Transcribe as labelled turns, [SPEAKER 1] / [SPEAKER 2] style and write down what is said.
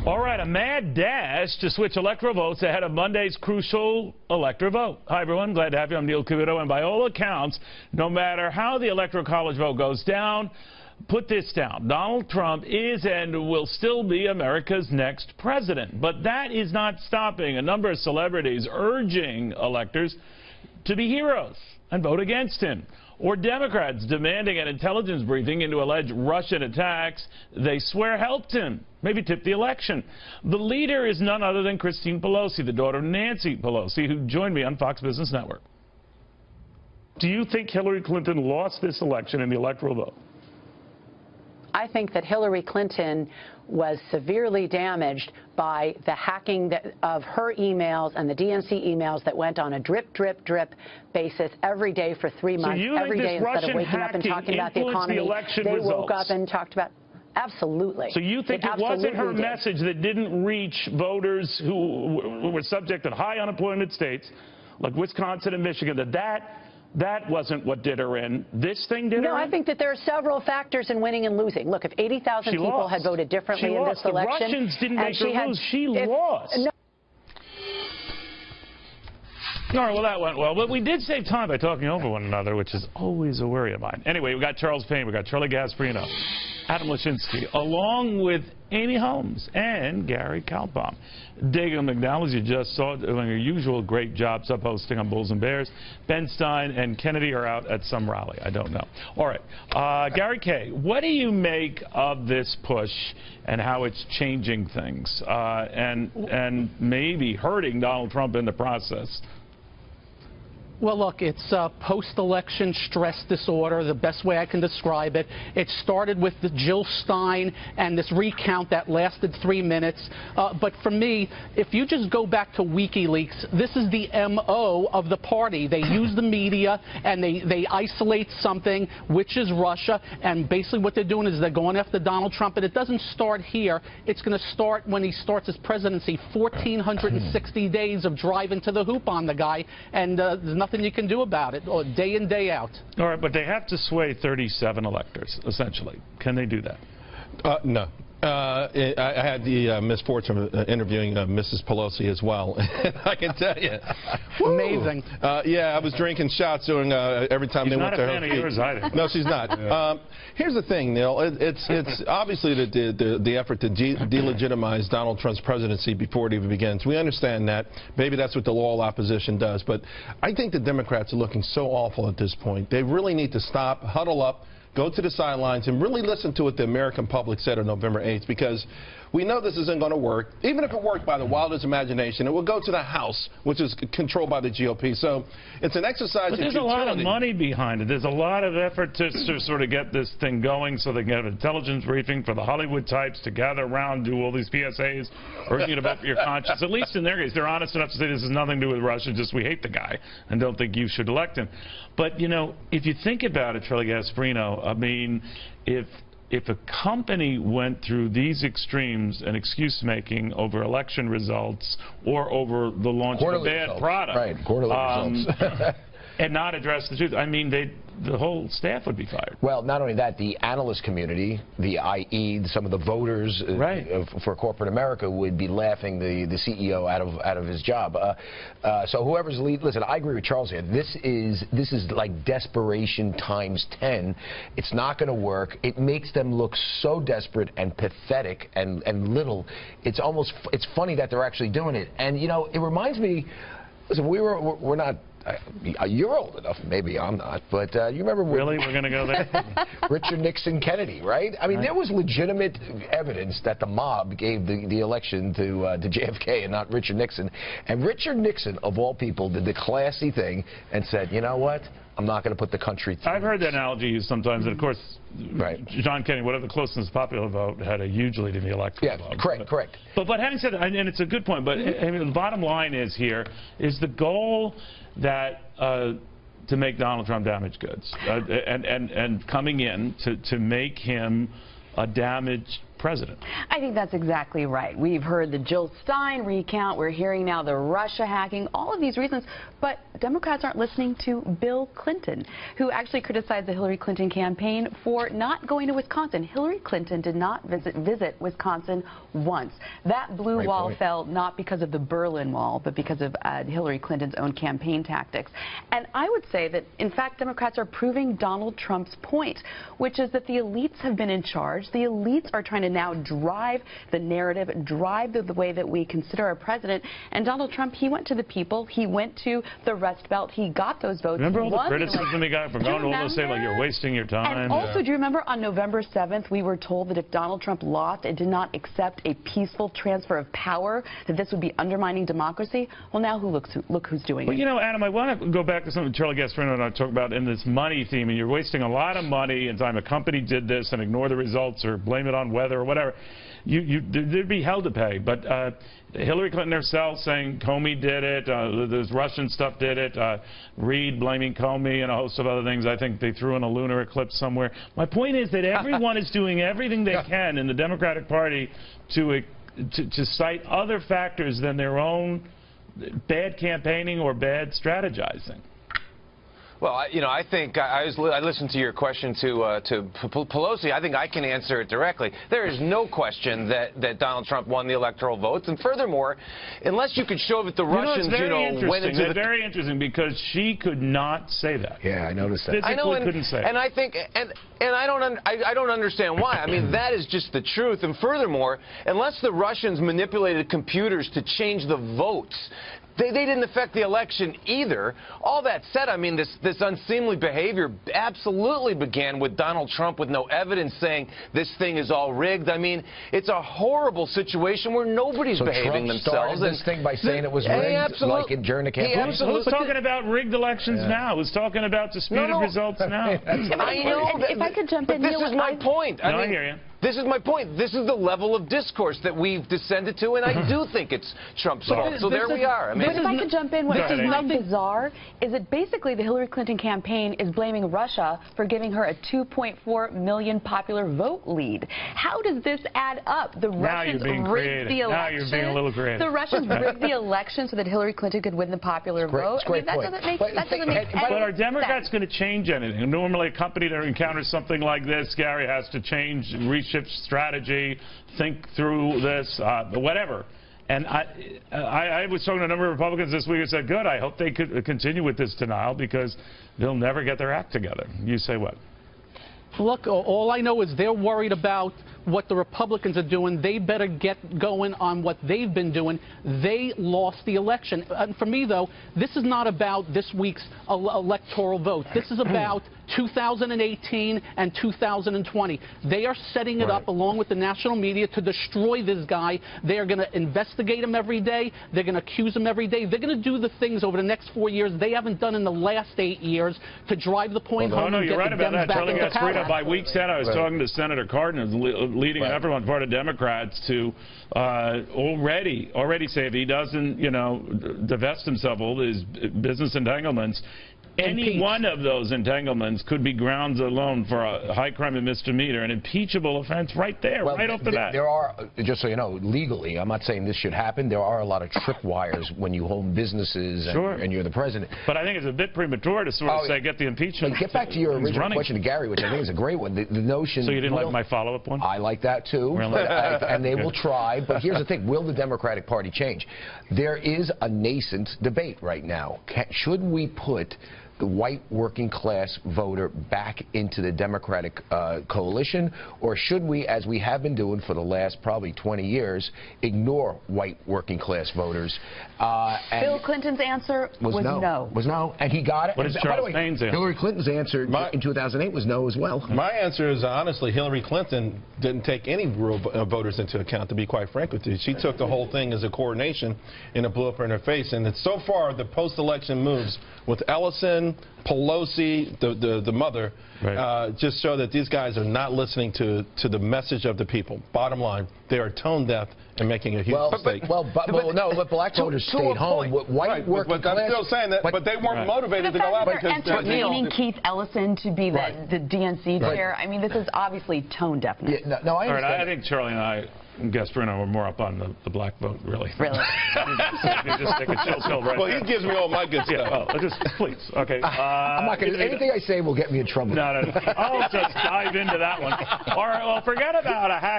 [SPEAKER 1] All right, a mad dash to switch electoral votes ahead of Monday's crucial electoral vote. Hi, everyone. Glad to have you. I'm Neil Cavuto, and by all accounts, no matter how the Electoral College vote goes down, put this down. Donald Trump is and will still be America's next president. But that is not stopping a number of celebrities urging electors to be heroes and vote against him. Or Democrats demanding an intelligence briefing into alleged Russian attacks they swear helped him, maybe tipped the election. The leader is none other than Christine Pelosi, the daughter of Nancy Pelosi, who joined me on Fox Business Network. Do you think Hillary Clinton lost this election in the electoral vote?
[SPEAKER 2] I think that Hillary Clinton was severely damaged by the hacking of her emails and the DNC emails that went on a drip, drip, drip basis every day for 3 months.
[SPEAKER 1] So
[SPEAKER 2] every day instead of waking up and talking about the economy, they woke up and talked about. Absolutely.
[SPEAKER 1] So you think it wasn't her message that didn't reach voters who were subject to high unemployment states like Wisconsin and Michigan, that wasn't what did her in? This thing did her in?
[SPEAKER 2] No, I think that there are several factors in winning and losing. Look, if 80,000 people had voted differently in this election.
[SPEAKER 1] The Russians didn't make her lose. She lost.
[SPEAKER 2] No.
[SPEAKER 1] All right, well, that went well. But we did save time by talking over one another, which is always a worry of mine. Anyway, we got Charles Payne, we got Charlie Gasparino, Adam Lashinsky, along with Amy Holmes and Gary Kaltbaum. Dagan McDowell, as you just saw, doing her usual great job sub-hosting on Bulls and Bears. Ben Stein and Kennedy are out at some rally. I don't know. All right. Gary K., what do you make of this push and how it's changing things and maybe hurting Donald Trump in the process?
[SPEAKER 3] Well, look, it's post-election stress disorder, the best way I can describe it. It started with the Jill Stein and this recount that lasted 3 minutes. But for me, if you just go back to WikiLeaks, this is the M.O. of the party. They use the media and they isolate something, which is Russia. And basically what they're doing is they're going after Donald Trump. And it doesn't start here. It's going to start when he starts his presidency. 1,460 days of driving to the hoop on the guy. And there's nothing you can do about it, or day in, day out.
[SPEAKER 1] All right, but they have to sway 37 electors, essentially. Can they do that?
[SPEAKER 4] No. I had the misfortune of interviewing Mrs. Pelosi as well. I can tell you.
[SPEAKER 3] Amazing.
[SPEAKER 4] Yeah, I was drinking shots during every time they went to her.
[SPEAKER 1] She's not a fan of yours either.
[SPEAKER 4] No, she's not. Yeah. Here's the thing, Neil. It's obviously the effort to delegitimize Donald Trump's presidency before it even begins. We understand that. Maybe that's what the loyal opposition does. But I think the Democrats are looking so awful at this point. They really need to stop, huddle up, go to the sidelines, and really listen to what the American public said on November 8th, because we know this isn't going to work. Even if it worked by the wildest imagination, it will go to the House, which is controlled by the GOP. So it's an exercise in futility.
[SPEAKER 1] But there's a lot of money behind it. There's a lot of effort to sort of get this thing going so they can have an intelligence briefing for the Hollywood types to gather around, do all these PSAs, urging you to vote for your conscience. At least in their case, they're honest enough to say this has nothing to do with Russia, just we hate the guy and don't think you should elect him. But, you know, if you think about it, Charlie Gasparino, I mean, if a company went through these extremes and excuse-making over election results or over the launch of a bad product,
[SPEAKER 5] right, quarterly results,
[SPEAKER 1] and not address the truth, I mean, the whole staff would be fired.
[SPEAKER 5] Well, not only that, the analyst community, i.e. some of the voters for corporate America would be laughing the CEO out of his job. So whoever's lead, listen, I agree with Charles here. This is like desperation times 10. It's not going to work. It makes them look so desperate and pathetic and little. It's funny that they're actually doing it. And you know, it reminds me. Listen, we're not. You're old enough, maybe I'm not, but you remember
[SPEAKER 1] really we're going to go there?
[SPEAKER 5] Richard Nixon Kennedy, right? I mean, there was legitimate evidence that the mob gave the election to JFK and not Richard Nixon. And Richard Nixon, of all people, did the classy thing and said, you know what? I'm not going to put the country through.
[SPEAKER 1] I've heard that analogy used sometimes, and of course, John Kennedy, whatever the closest popular vote, had a huge lead in the electoral vote.
[SPEAKER 5] Correct.
[SPEAKER 1] But having said that, and it's a good point, but I mean, the bottom line is here, is the goal that to make Donald Trump damaged goods and coming in to make him a damaged president.
[SPEAKER 6] I think that's exactly right. We've heard the Jill Stein recount. We're hearing now the Russia hacking, all of these reasons. But Democrats aren't listening to Bill Clinton, who actually criticized the Hillary Clinton campaign for not going to Wisconsin. Hillary Clinton did not visit Wisconsin once. That blue wall fell not because of the Berlin Wall, but because of Hillary Clinton's own campaign tactics. And I would say that, in fact, Democrats are proving Donald Trump's point, which is that the elites have been in charge. The elites are trying to now drive the narrative, drive the way that we consider our president. And Donald Trump, he went to the people. He went to the Rust Belt. He got those votes.
[SPEAKER 1] Remember all the criticism he got from going to almost say, like, you're wasting your time?
[SPEAKER 6] And also, do you remember on November 7th, we were told that if Donald Trump lost and did not accept a peaceful transfer of power, that this would be undermining democracy? Well, now look who's doing it.
[SPEAKER 1] Well, you know, Adam, I want to go back to something Charlie Gasparino and I talked about in this money theme, and you're wasting a lot of money and time. A company did this and ignore the results or blame it on weather or whatever. There'd be hell to pay. But Hillary Clinton herself saying Comey did it, this Russian stuff did it, Reid blaming Comey and a host of other things. I think they threw in a lunar eclipse somewhere. My point is that everyone is doing everything they can in the Democratic Party to cite other factors than their own bad campaigning or bad strategizing.
[SPEAKER 7] Well, I think I listened to your question to Pelosi. I think I can answer it directly. There is no question that Donald Trump won the electoral votes, and furthermore, unless you could show that the Russians, went into the
[SPEAKER 1] very interesting because she could not say that.
[SPEAKER 5] Yeah, I noticed that.
[SPEAKER 1] Physically
[SPEAKER 7] I know,
[SPEAKER 1] couldn't say.
[SPEAKER 7] And I think, and I don't understand why. I mean, that is just the truth. And furthermore, unless the Russians manipulated computers to change the votes, they didn't affect the election either. All that said, I mean, this unseemly behavior absolutely began with Donald Trump with no evidence saying this thing is all rigged. I mean, it's a horrible situation where nobody's behaving
[SPEAKER 5] Trump
[SPEAKER 7] themselves.
[SPEAKER 5] Started this thing by saying it was rigged, like during the campaign.
[SPEAKER 1] Who's talking about rigged elections now? Who's talking about disputed results now?
[SPEAKER 6] I know. If I could jump in,
[SPEAKER 7] this is my point.
[SPEAKER 1] I hear you.
[SPEAKER 7] This is my point. This is the level of discourse that we've descended to, and I do think it's Trump's fault. So there we are. I mean,
[SPEAKER 6] but if I could jump in, what is not bizarre is that basically the Hillary Clinton campaign is blaming Russia for giving her a 2.4 million popular vote lead. How does this add up? The Russians rigged the election.
[SPEAKER 1] Now you're being a little creative.
[SPEAKER 6] The Russians rigged the election so that Hillary Clinton could win the popular vote. I mean, that doesn't make any sense.
[SPEAKER 1] But are Democrats going to change anything? Normally, a company that encounters something like this, Gary, has to change, reshift strategy, think through this, whatever. And I was talking to a number of Republicans this week and said, good, I hope they could continue with this denial because they'll never get their act together. You say what?
[SPEAKER 3] Look, all I know is they're worried about what the Republicans are doing. They better get going on what they've been doing. They lost the election. And for me, though, this is not about this week's electoral vote. This is about 2018 and 2020. They are setting it up along with the national media to destroy this guy. They are going to investigate him every day. They're going to accuse him every day. They're going to do the things over the next 4 years they haven't done in the last 8 years to drive the point home.
[SPEAKER 1] No,
[SPEAKER 3] and
[SPEAKER 1] you're
[SPEAKER 3] get
[SPEAKER 1] right
[SPEAKER 3] the
[SPEAKER 1] about
[SPEAKER 3] Dems
[SPEAKER 1] that.
[SPEAKER 3] back
[SPEAKER 1] Charlie
[SPEAKER 3] into power.
[SPEAKER 1] Gasparino, by week 10, I was talking to Senator Cardin, leading an effort on the part of Democrats to already say if he doesn't, divest himself of all his business entanglements, any one of those entanglements could be grounds alone for a high crime and misdemeanor, an impeachable offense right there, right off the bat.
[SPEAKER 5] There are, just so you know, legally, I'm not saying this should happen, there are a lot of tripwires when you own businesses and you're the president.
[SPEAKER 1] But I think it's a bit premature to sort of say get the impeachment.
[SPEAKER 5] But get back to your original question to Gary, which I think is a great one. The notion.
[SPEAKER 1] So you didn't like my follow-up one?
[SPEAKER 5] I like that too.
[SPEAKER 1] Really?
[SPEAKER 5] And they will try. But here's the thing: will the Democratic Party change? There is a nascent debate right now. Should we put the white working class voter back into the Democratic coalition, or should we, as we have been doing for the last probably 20 years, ignore white working class voters?
[SPEAKER 6] Bill Clinton's answer was no.
[SPEAKER 5] Was no, and he got it.
[SPEAKER 1] What is Charles Payne's answer?
[SPEAKER 5] Hillary Clinton's answer in 2008 was no as well.
[SPEAKER 4] My answer is, honestly, Hillary Clinton didn't take any rural voters into account, to be quite frank with you. She took the whole thing as a coordination, and it blew up in her face. And it's so far, the post-election moves with Ellison, Biden, Pelosi, the mother, just show that these guys are not listening to the message of the people. Bottom line, they are tone deaf and making a huge mistake.
[SPEAKER 5] But black voters stayed home. White working class.
[SPEAKER 4] I'm still saying that, but they weren't motivated to go out because
[SPEAKER 6] entertaining Keith Ellison to be the DNC chair. I mean, this is obviously tone deafness.
[SPEAKER 5] Yeah, no, I understand.
[SPEAKER 1] All right, I think Charlie and I, Gasparino, were more up on the black vote, really.
[SPEAKER 6] Really?
[SPEAKER 1] Just take a chill right
[SPEAKER 4] well,
[SPEAKER 1] there.
[SPEAKER 4] he gives me all my good stuff.
[SPEAKER 1] Yeah, well, just please. Okay.
[SPEAKER 5] I'm not going to. Anything I say will get me in trouble.
[SPEAKER 1] No. I'll just dive into that one. Or, well, forget about a hack.